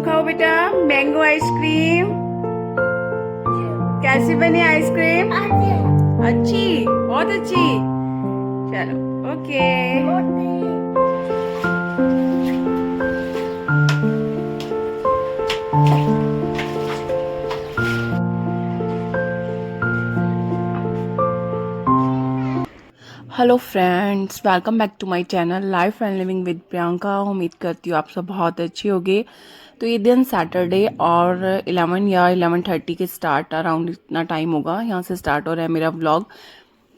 खाओ बेटा। Mango ice cream कैसी बनी आइसक्रीम? अच्छी, बहुत अच्छी। चलो, okay. Hello friends, welcome back to my channel life and living with Priyanka. उम्मीद करती हूँ आप सब बहुत अच्छी होगी। तो ये दिन सैटरडे और 11 या 11:30 के स्टार्ट अराउंड इतना टाइम होगा, यहाँ से स्टार्ट हो रहा है मेरा व्लॉग।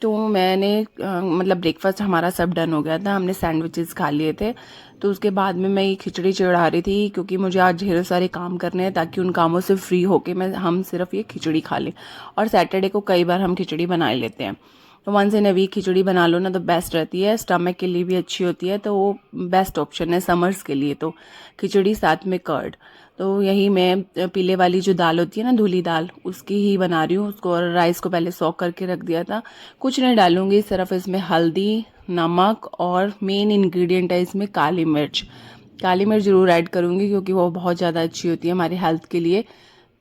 तो मैंने मतलब ब्रेकफास्ट हमारा सब डन हो गया था, हमने सैंडविचेस खा लिए थे। तो उसके बाद में मैं ये खिचड़ी चढ़ा रही थी क्योंकि मुझे आज ढेर सारे काम करने हैं ताकि उन कामों से फ्री होके हम सिर्फ ये खिचड़ी खा लें। और सैटरडे को कई बार हम खिचड़ी बना ही लेते हैं। तो वंस इन अ वीक खिचड़ी बना लो ना तो बेस्ट रहती है, स्टमक के लिए भी अच्छी होती है, तो वो बेस्ट ऑप्शन है समर्स के लिए। तो खिचड़ी साथ में कर्ड। तो यही मैं पीले वाली जो दाल होती है ना, धुली दाल, उसकी ही बना रही हूँ उसको। और राइस को पहले सॉक करके रख दिया था। कुछ नहीं डालूंगी, सिर्फ इसमें हल्दी, नमक और मेन इंग्रेडिएंट है इसमें काली मिर्च। काली मिर्च ज़रूर ऐड करूँगी क्योंकि वो बहुत ज़्यादा अच्छी होती है हमारी हेल्थ के लिए।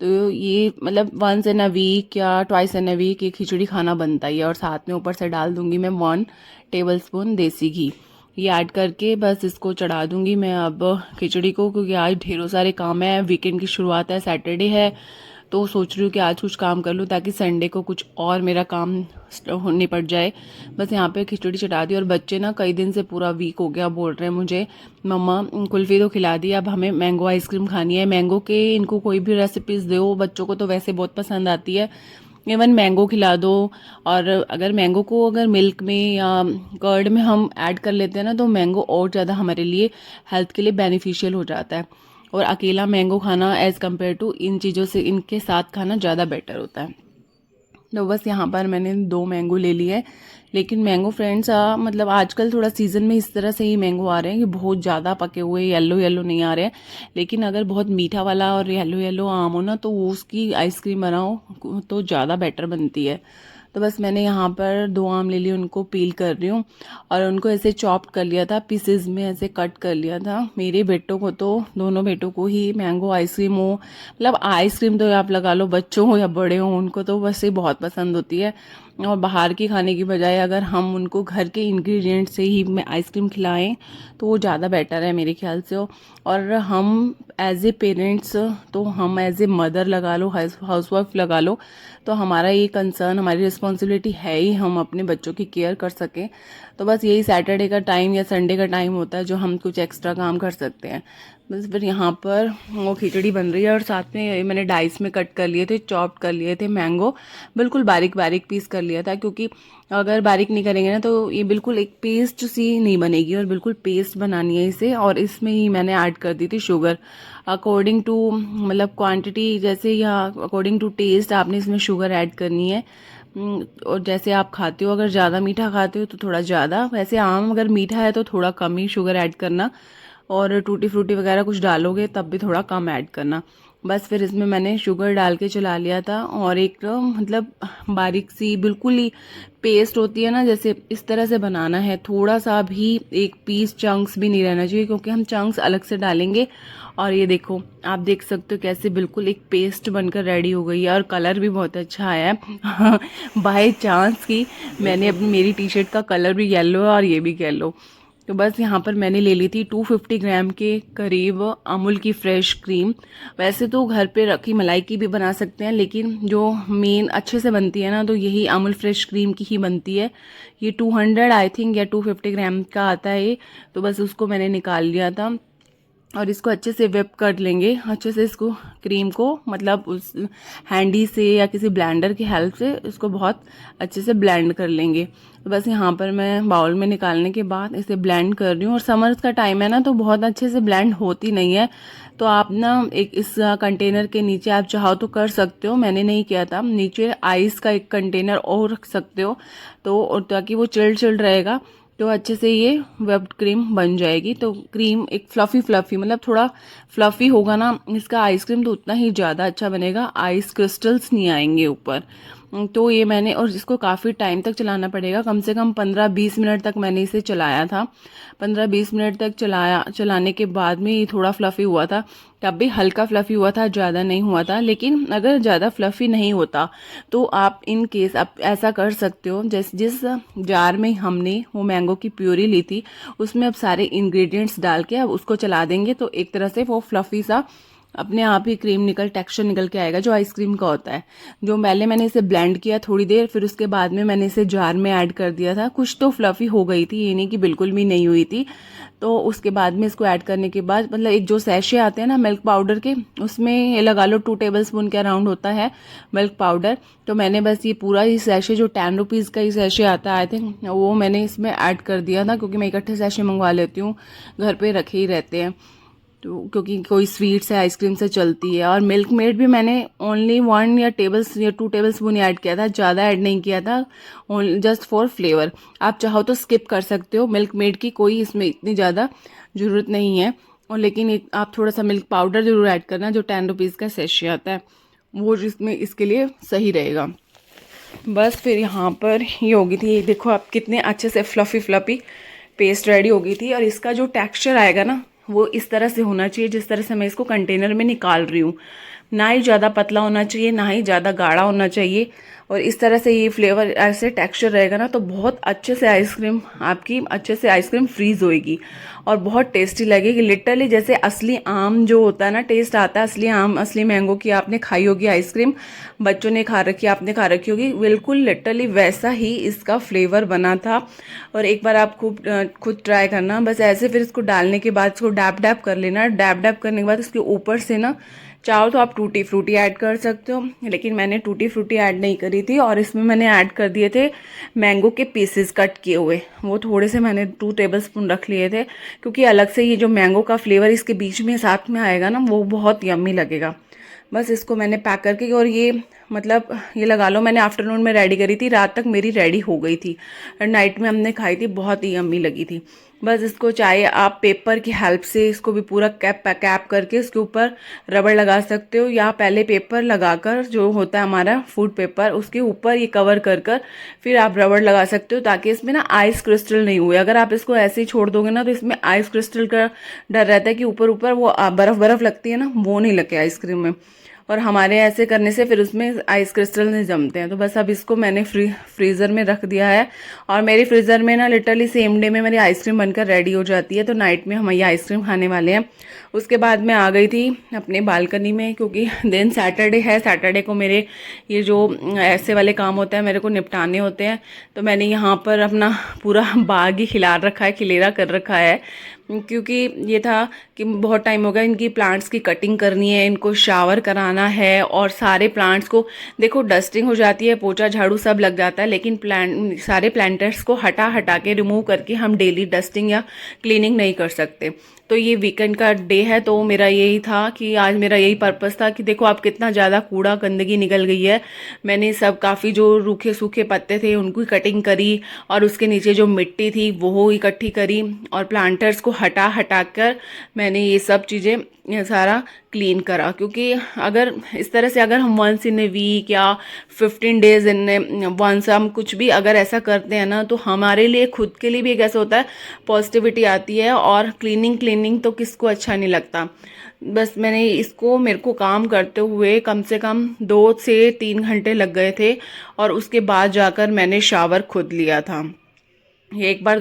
तो ये मतलब वंस इन अ वीक या ट्वाइस इन अ वीक ये खिचड़ी खाना बनता ही है। और साथ में ऊपर से डाल दूंगी मैं 1 टेबलस्पून देसी घी। ये ऐड करके बस इसको चढ़ा दूंगी मैं अब खिचड़ी को, क्योंकि आज ढेरों सारे काम है, वीकेंड की शुरुआत है, सैटरडे है। तो सोच रही हूँ कि आज कुछ काम कर लूँ ताकि संडे को कुछ और मेरा काम निपट जाए। बस यहाँ पे खिचड़ी चढ़ा दी। और बच्चे ना कई दिन से, पूरा वीक हो गया, बोल रहे हैं मुझे मम्मा कुल्फ़ी तो खिला दी, अब हमें मैंगो आइसक्रीम खानी है। मैंगो के इनको कोई भी रेसिपीज़ दो, बच्चों को तो वैसे बहुत पसंद आती है। इवन मैंगो खिला दो। और अगर मैंगो को अगर मिल्क में या कर्ड में हम ऐड कर लेते हैं ना तो मैंगो और ज़्यादा हमारे लिए हेल्थ के लिए बेनिफिशियल हो जाता है। और अकेला मैंगो खाना एज़ कम्पेयर टू इन चीज़ों से इनके साथ खाना ज़्यादा बेटर होता है। तो बस यहाँ पर मैंने 2 मैंगो ले लिए। लेकिन मैंगो फ्रेंड्स मतलब आजकल थोड़ा सीज़न में इस तरह से ही मैंगो आ रहे हैं कि बहुत ज़्यादा पके हुए येलो येलो नहीं आ रहे हैं। लेकिन अगर बहुत मीठा वाला और येलो येलो आम हो ना तो वो उसकी आइसक्रीम बनाओ तो ज़्यादा बेटर बनती है। तो बस मैंने यहाँ पर 2 आम ले लिए, उनको पील कर रही हूँ। और उनको ऐसे चॉप कर लिया था, पीसेज में ऐसे कट कर लिया था। मेरे बेटों को तो, दोनों बेटों को ही मैंगो आइसक्रीम हो, मतलब आइसक्रीम तो आप लगा लो, बच्चों हो या बड़े हो, उनको तो वैसे बहुत पसंद होती है। और बाहर की खाने की बजाय अगर हम उनको घर के इंग्रेडिएंट से ही मैं आइसक्रीम खिलाएं तो वो ज़्यादा बेटर है मेरे ख्याल से। और हम एज ए पेरेंट्स, तो हम एज ए मदर लगा लो, हाउसवाइफ लगा लो, तो हमारा ये कंसर्न, हमारी रिस्पॉन्सिबिलिटी है ही हम अपने बच्चों की केयर कर सकें। तो बस यही सैटरडे का टाइम या संडे का टाइम होता है जो हम कुछ एक्स्ट्रा काम कर सकते हैं। बस फिर यहाँ पर वो खिचड़ी बन रही है और साथ में मैंने डाइस में कट कर लिए थे, चॉप कर लिए थे मैंगो, बिल्कुल बारीक बारीक पीस कर लिया था। क्योंकि अगर बारीक नहीं करेंगे ना तो ये बिल्कुल एक पेस्ट सी नहीं बनेगी, और बिल्कुल पेस्ट बनानी है इसे। और इसमें ही मैंने ऐड कर दी थी शुगर, अकॉर्डिंग टू मतलब क्वांटिटी जैसे, या अकॉर्डिंग टू टेस्ट आपने इसमें शुगर ऐड करनी है। और जैसे आप खाते हो, अगर ज़्यादा मीठा खाते हो तो थोड़ा ज़्यादा, वैसे आम अगर मीठा है तो थोड़ा कम ही शुगर ऐड करना। और टूटी फ्रूटी वगैरह कुछ डालोगे तब भी थोड़ा कम ऐड करना। बस फिर इसमें मैंने शुगर डाल के चला लिया था। और एक मतलब बारीक सी बिल्कुल ही पेस्ट होती है ना, जैसे इस तरह से बनाना है। थोड़ा सा भी एक पीस चंक्स भी नहीं रहना चाहिए क्योंकि हम चंक्स अलग से डालेंगे। और ये देखो, आप देख सकते हो कैसे बिल्कुल एक पेस्ट बनकर रेडी हो गई है। और कलर भी बहुत अच्छा आया है बाय चांस की मैंने अपनी, मेरी टी शर्ट का कलर भी येलो है और ये भी येलो। तो बस यहाँ पर मैंने ले ली थी 250 ग्राम के करीब अमूल की फ्रेश क्रीम। वैसे तो घर पे रखी मलाई की भी बना सकते हैं, लेकिन जो मेन अच्छे से बनती है ना तो यही अमूल फ्रेश क्रीम की ही बनती है। ये 200 आई थिंक या 250 ग्राम का आता है ये। तो बस उसको मैंने निकाल लिया था। और इसको अच्छे से व्हिप कर लेंगे, अच्छे से इसको क्रीम को, मतलब उस हैंडी से या किसी ब्लेंडर की हेल्प से इसको बहुत अच्छे से ब्लेंड कर लेंगे। तो बस यहाँ पर मैं बाउल में निकालने के बाद इसे ब्लेंड कर रही हूँ। और समर्स का टाइम है ना तो बहुत अच्छे से ब्लेंड होती नहीं है, तो आप ना एक इस कंटेनर के नीचे आप चाहो तो कर सकते हो, मैंने नहीं किया था, नीचे आइस का एक कंटेनर और रख सकते हो। तो और ताकि वो चिल्ड चिल्ड रहेगा तो अच्छे से ये व्हिप्ड क्रीम बन जाएगी। तो क्रीम एक फ्लफी फ्लफी, मतलब थोड़ा फ्लफी होगा ना इसका आइसक्रीम तो उतना ही ज़्यादा अच्छा बनेगा, आइस क्रिस्टल्स नहीं आएंगे ऊपर। तो ये मैंने, और इसको काफ़ी टाइम तक चलाना पड़ेगा, कम से कम 15-20 मिनट तक मैंने इसे चलाया था। 15-20 मिनट तक चलाने के बाद में ये थोड़ा फ्लफ़ी हुआ था। तब भी हल्का फ्लफ़ी हुआ था, ज़्यादा नहीं हुआ था। लेकिन अगर ज़्यादा फ्लफ़ी नहीं होता तो आप इन केस आप ऐसा कर सकते हो, जिस जार में हमने वो मैंगो की प्यूरी ली थी उसमें अब सारे इंग्रेडिएंट्स डाल के अब उसको चला देंगे, तो एक तरह से वो फ्लफ़ी सा अपने आप ही टेक्सचर निकल के आएगा जो आइसक्रीम का होता है। जो पहले मैंने इसे ब्लेंड किया थोड़ी देर, फिर उसके बाद में मैंने इसे जार में ऐड कर दिया था। कुछ तो फ्लफ़ी हो गई थी, ये नहीं कि बिल्कुल भी नहीं हुई थी। तो उसके बाद में इसको ऐड करने के बाद, मतलब एक जो सैशे आते हैं ना मिल्क पाउडर के, उसमें ये लगा लो 2 टेबलस्पून के अराउंड होता है मिल्क पाउडर। तो मैंने बस ये पूरा ही सैशे, जो 10 रुपीज़ का ही सैशे आता है आई थिंक, वो मैंने इसमें ऐड कर दिया था, क्योंकि मैं इकट्ठे सैशे मंगवा लेती हूँ, घर पे रखे ही रहते हैं। तो क्योंकि कोई स्वीट्स है आइसक्रीम से चलती है। और मिल्क मेड भी मैंने ओनली 1 या 2 टेबलस्पून ऐड किया था, ज़्यादा ऐड नहीं किया था, जस्ट फॉर फ्लेवर। आप चाहो तो स्किप कर सकते हो, मिल्क मेड की कोई इसमें इतनी ज़्यादा ज़रूरत नहीं है। और लेकिन आप थोड़ा सा मिल्क पाउडर ज़रूर ऐड करना, जो 10 रुपीज़ का सैशे आता है, वो जिसमें इसके लिए सही रहेगा। बस फिर यहाँ पर ये हो गई थी, देखो आप कितने अच्छे से फ्लफ़ी पेस्ट रेडी हो गई थी। और इसका जो टेक्सचर आएगा ना, वो इस तरह से होना चाहिए जिस तरह से मैं इसको कंटेनर में निकाल रही हूँ। ना ही ज़्यादा पतला होना चाहिए, ना ही ज़्यादा गाढ़ा होना चाहिए। और इस तरह से ये फ्लेवर ऐसे टेक्सचर रहेगा ना, तो बहुत अच्छे से आइसक्रीम आपकी अच्छे से आइसक्रीम फ्रीज़ होएगी और बहुत टेस्टी लगेगी। लिटरली जैसे असली आम जो होता है ना, टेस्ट आता है असली आम, असली मैंगो की आपने खाई होगी आइसक्रीम, बच्चों ने खा रखी, आपने खा रखी होगी, बिल्कुल लिटरली वैसा ही इसका फ्लेवर बना था। और एक बार आप खुद ट्राई करना बस ऐसे। फिर इसको डालने के बाद इसको डैप डैप कर लेना। डैप डैप करने के बाद इसके ऊपर से ना, चाहो तो आप टूटी फ्रूटी ऐड कर सकते हो, लेकिन मैंने टूटी फ्रूटी ऐड नहीं करी थी। और इसमें मैंने ऐड कर दिए थे मैंगो के पीसेस कट किए हुए, वो थोड़े से मैंने 2 टेबलस्पून रख लिए थे, क्योंकि अलग से ये जो मैंगो का फ्लेवर इसके बीच में साथ में आएगा ना, वो बहुत यम्मी लगेगा। बस इसको मैंने पैक करके, और ये मतलब ये लगा लो मैंने आफ्टरनून में रेडी करी थी, रात तक मेरी रेडी हो गई थी और नाइट में हमने खाई थी, बहुत ही यम्मी लगी थी। बस इसको चाहे आप पेपर की हेल्प से इसको भी पूरा कैप करके इसके ऊपर रबड़ लगा सकते हो, या पहले पेपर लगाकर, जो होता है हमारा फूड पेपर, उसके ऊपर ये कवर कर फिर आप रबड़ लगा सकते हो, ताकि इसमें ना आइस क्रिस्टल नहीं हुए। अगर आप इसको ऐसे ही छोड़ दोगे ना, तो इसमें आइस क्रिस्टल का डर रहता है कि ऊपर ऊपर वो बर्फ लगती है ना, वो नहीं लगे आइसक्रीम में। और हमारे ऐसे करने से फिर उसमें आइस क्रिस्टल नहीं जमते हैं। तो बस अब इसको मैंने फ्रीज़र में रख दिया है, और मेरी फ्रीज़र में ना लिटरली सेम डे में मेरी आइसक्रीम बनकर रेडी हो जाती है। तो नाइट में हम ये आइसक्रीम खाने वाले हैं। उसके बाद मैं आ गई थी अपने बालकनी में, क्योंकि दिन सैटरडे है, सैटरडे को मेरे ये जो ऐसे वाले काम होते हैं मेरे को निपटाने होते हैं। तो मैंने यहाँ पर अपना पूरा बाग ही खिला रखा है, खिलेरा कर रखा है, क्योंकि ये था कि बहुत टाइम हो गया, इनकी प्लांट्स की कटिंग करनी है, इनको शावर कराना है, और सारे प्लांट्स को देखो डस्टिंग हो जाती है, पोछा झाड़ू सब लग जाता है, लेकिन सारे प्लांटर्स को हटा के रिमूव करके हम डेली डस्टिंग या क्लीनिंग नहीं कर सकते। तो ये वीकेंड का डे है, तो मेरा यही था कि आज मेरा यही पर्पस था कि देखो आप कितना ज़्यादा कूड़ा गंदगी निकल गई है। मैंने सब काफ़ी जो रूखे सूखे पत्ते थे उनको कटिंग करी, और उसके नीचे जो मिट्टी थी वो इकट्ठी करी, और प्लांटर्स को हटा कर मैंने ये सब चीज़ें सारा क्लीन करा। क्योंकि अगर इस तरह से अगर हम वंस इन ए वीक या 15 डेज इन वंस हम कुछ भी अगर ऐसा करते हैं ना, तो हमारे लिए खुद के लिए भी एक ऐसा होता है, पॉजिटिविटी आती है। और क्लीनिंग तो किसको अच्छा नहीं लगता। बस मैंने इसको, मेरे को काम करते हुए कम से कम 2 से 3 घंटे लग गए थे, और उसके बाद जाकर मैंने शावर खुद लिया था। ये एक बार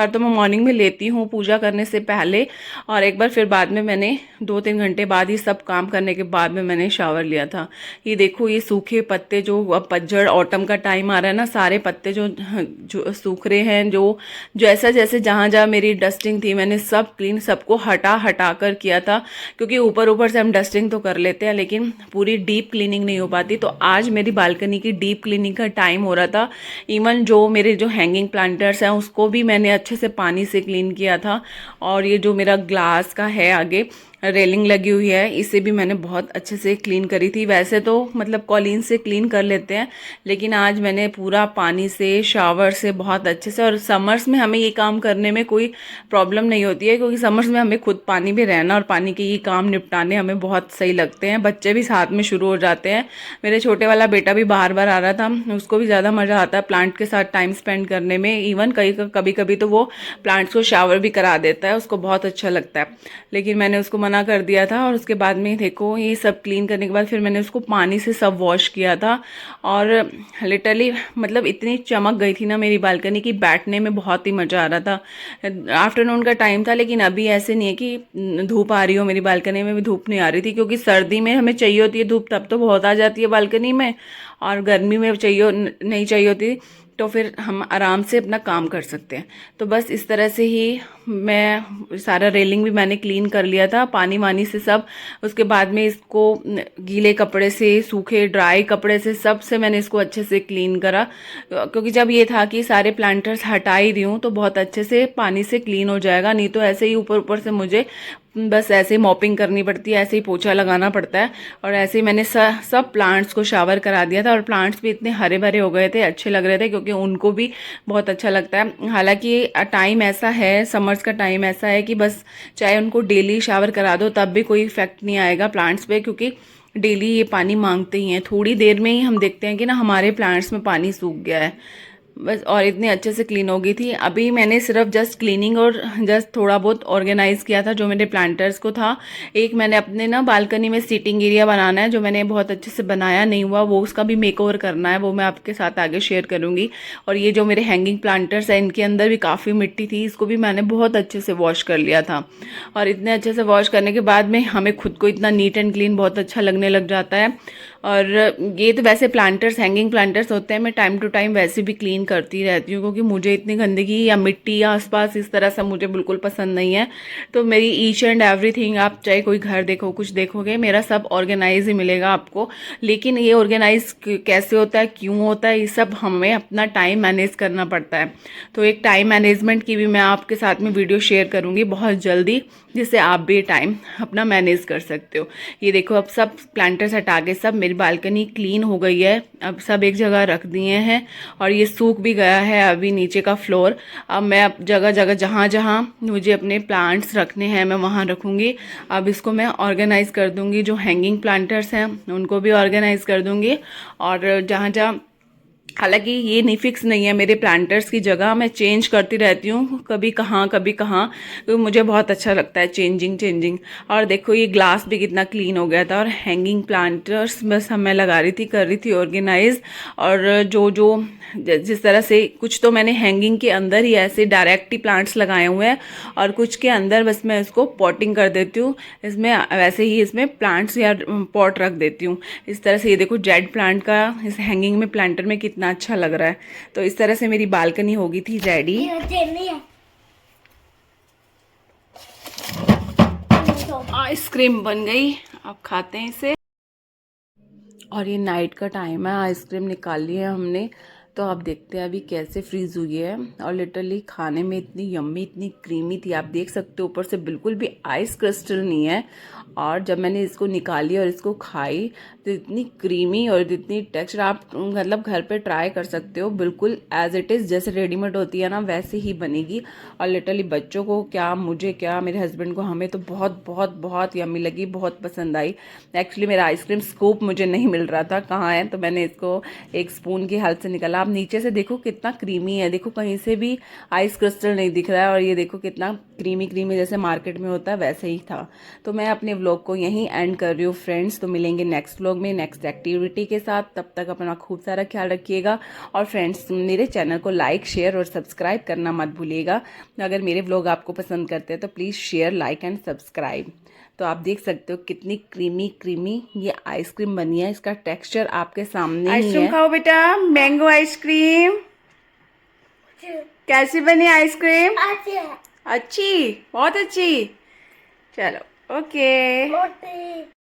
तो मैं मॉर्निंग में लेती हूँ पूजा करने से पहले, और एक बार फिर बाद में मैंने 2-3 घंटे बाद ही सब काम करने के बाद में मैंने शावर लिया था। ये देखो ये सूखे पत्ते, जो अब पतझड़ ऑटम का टाइम आ रहा है ना, सारे पत्ते जो सूख रहे हैं, जो जैसा जैसे जहाँ जहाँ मेरी डस्टिंग थी मैंने सब क्लीन, सबको हटा कर किया था। क्योंकि ऊपर से हम डस्टिंग तो कर लेते हैं, लेकिन पूरी डीप क्लीनिंग नहीं हो पाती। तो आज मेरी बालकनी की डीप क्लीनिंग का टाइम हो रहा था। इवन जो मेरे जो हैंगिंग प्लांट हैं उसको भी मैंने अच्छे से पानी से क्लीन किया था। और ये जो मेरा ग्लास का है आगे रेलिंग लगी हुई है, इसे भी मैंने बहुत अच्छे से क्लीन करी थी। वैसे तो मतलब कॉलीन से क्लीन कर लेते हैं, लेकिन आज मैंने पूरा पानी से, शावर से बहुत अच्छे से। और समर्स में हमें ये काम करने में कोई प्रॉब्लम नहीं होती है, क्योंकि समर्स में हमें खुद पानी में रहना और पानी के ये काम निपटाने हमें बहुत सही लगते हैं। बच्चे भी साथ में शुरू हो जाते हैं। मेरे छोटे वाला बेटा भी बार बार आ रहा था, उसको भी ज़्यादा मज़ा आता है प्लांट के साथ टाइम स्पेंड करने में। इवन कभी कभी तो वो प्लांट्स को शावर भी करा देता है, उसको बहुत अच्छा लगता है। लेकिन मैंने उसको मना कर दिया था। और उसके बाद में देखो, ये सब क्लीन करने के बाद फिर मैंने उसको पानी से सब वॉश किया था। और लिटरली मतलब इतनी चमक गई थी ना मेरी बालकनी की, बैठने में बहुत ही मज़ा आ रहा था। आफ्टरनून का टाइम था, लेकिन अभी ऐसे नहीं है कि धूप आ रही हो। मेरी बालकनी में भी धूप नहीं आ रही थी, क्योंकि सर्दी में हमें चाहिए होती है धूप, तब तो बहुत आ जाती है बालकनी में, और गर्मी में चाहिए नहीं चाहिए होती, तो फिर हम आराम से अपना काम कर सकते हैं। तो बस इस तरह से ही मैं सारा रेलिंग भी मैंने क्लीन कर लिया था, पानी वानी से सब। उसके बाद में इसको गीले कपड़े से, सूखे ड्राई कपड़े से, सब से मैंने इसको अच्छे से क्लीन करा, क्योंकि जब ये था कि सारे प्लांटर्स हटा ही रही हूँ तो बहुत अच्छे से पानी से क्लीन हो जाएगा। नहीं तो ऐसे ही ऊपर ऊपर से मुझे बस ऐसे ही मॉपिंग करनी पड़ती है, ऐसे ही पोछा लगाना पड़ता है। और ऐसे ही मैंने सब प्लांट्स को शावर करा दिया था। और प्लांट्स भी इतने हरे भरे हो गए थे, अच्छे लग रहे थे, क्योंकि उनको भी बहुत अच्छा लगता है। हालांकि टाइम ऐसा है, समर्स का टाइम ऐसा है कि बस चाहे उनको डेली शावर करा दो तब भी कोई इफेक्ट नहीं आएगा प्लांट्स पे, क्योंकि डेली ये पानी मांगते ही हैं। थोड़ी देर में ही हम देखते हैं कि ना हमारे प्लांट्स में पानी सूख गया है बस। और इतने अच्छे से क्लीन हो गई थी। अभी मैंने सिर्फ जस्ट क्लीनिंग और जस्ट थोड़ा बहुत ऑर्गेनाइज किया था जो मेरे प्लांटर्स को था। एक मैंने अपने ना बालकनी में सीटिंग एरिया बनाना है, जो मैंने बहुत अच्छे से बनाया नहीं हुआ, वो उसका भी मेकओवर करना है, वो मैं आपके साथ आगे शेयर करूंगी। और ये जो मेरे हैंगिंग प्लांटर्स हैं, इनके अंदर भी काफ़ी मिट्टी थी, इसको भी मैंने बहुत अच्छे से वॉश कर लिया था। और इतने अच्छे से वॉश करने के बाद में हमें खुद को इतना नीट एंड क्लीन बहुत अच्छा लगने लग जाता है। और ये तो वैसे प्लांटर्स, हैंगिंग प्लांटर्स होते हैं, मैं टाइम टू टाइम वैसे भी क्लीन करती रहती हूँ, क्योंकि मुझे इतनी गंदगी या मिट्टी या आसपास इस तरह से मुझे बिल्कुल पसंद नहीं है। तो मेरी ईच एंड एवरीथिंग, आप चाहे कोई घर देखो, कुछ देखोगे, मेरा सब ऑर्गेनाइज ही मिलेगा आपको। लेकिन ये ऑर्गेनाइज कैसे होता है, क्यों होता है, ये सब हमें अपना टाइम मैनेज करना पड़ता है। तो एक टाइम मैनेजमेंट की भी मैं आपके साथ में वीडियो शेयर करूँगी बहुत जल्दी, जिससे आप भी टाइम अपना मैनेज कर सकते हो। ये देखो, अब सब प्लांटर्स हटा के सब मेरी बालकनी क्लीन हो गई है। अब सब एक जगह रख दिए हैं, और ये सूख भी गया है अभी नीचे का फ्लोर। अब मैं अब जगह जगह जहाँ जहाँ मुझे अपने प्लांट्स रखने हैं मैं वहाँ रखूँगी। अब इसको मैं ऑर्गेनाइज कर दूँगी, जो हैंगिंग प्लांटर्स हैं उनको भी ऑर्गेनाइज कर दूँगी। और जहाँ जहाँ, हालांकि ये नहीं फिक्स नहीं है, मेरे प्लांटर्स की जगह मैं चेंज करती रहती हूँ, कभी कहाँ कभी कहाँ, तो मुझे बहुत अच्छा लगता है चेंजिंग। और देखो, ये ग्लास भी कितना क्लीन हो गया था। और हैंगिंग प्लांटर्स बस मैं लगा रही थी, कर रही थी ऑर्गेनाइज। और जो जो जिस तरह से, कुछ तो मैंने हैंगिंग के अंदर ही ऐसे डायरेक्ट ही प्लांट्स लगाए हुए हैं, और कुछ के अंदर बस मैं इसको पॉटिंग कर देती हूँ, इसमें वैसे ही इसमें प्लांट्स या पॉट रख देती हूँ इस तरह से। ये देखो, जेड प्लांट का इस हैंगिंग में प्लांटर में कितना अच्छा लग रहा है। तो इस तरह से मेरी बालकनी हो गई थी रेडी। आइसक्रीम बन गई, अब खाते हैं इसे। और ये नाइट का टाइम है, आइसक्रीम निकाल ली है हमने, तो आप देखते हैं अभी कैसे फ्रीज हुई है। और लिटरली खाने में इतनी यम्मी, इतनी क्रीमी थी, आप देख सकते हो ऊपर से बिल्कुल भी आइस क्रिस्टल नहीं है। और जब मैंने इसको निकाली और इसको खाई तो इतनी क्रीमी और इतनी टेक्सचर, आप मतलब घर पे ट्राई कर सकते हो, बिल्कुल एज इट इज़ जैसे रेडीमेड होती है ना वैसे ही बनेगी। और लिटरली बच्चों को क्या, मुझे क्या, मेरे हस्बैंड को, हमें तो बहुत बहुत बहुत यम्मी लगी, बहुत पसंद आई। एक्चुअली मेरा आइसक्रीम स्कूप मुझे नहीं मिल रहा था, कहाँ है, तो मैंने इसको एक स्पून की हेल्प से निकाला। आप नीचे से देखो कितना क्रीमी है, देखो कहीं से भी आइस क्रिस्टल नहीं दिख रहा है। और ये देखो कितना क्रीमी क्रीमी जैसे मार्केट में होता है वैसे ही था। तो मैं अपने व्लॉग को यहीं एंड कर रही हूँ फ्रेंड्स। तो मिलेंगे नेक्स्ट व्लॉग में नेक्स्ट एक्टिविटी के साथ, तब तक अपना खूब सारा ख्याल रखिएगा। और फ्रेंड्स, मेरे चैनल को लाइक, शेयर और सब्सक्राइब करना मत भूलिएगा। अगर मेरे व्लॉग आपको पसंद करते हैं तो please share, like and subscribe. तो आप देख सकते हो कितनी क्रीमी क्रीमी ये आइसक्रीम बनी है, इसका टेक्सचर आपके सामने ही है। आइसक्रीम खाओ बेटा, मैंगो आइसक्रीम। कैसी बनी आइसक्रीम? अच्छी, बहुत अच्छी। चलो, ओके।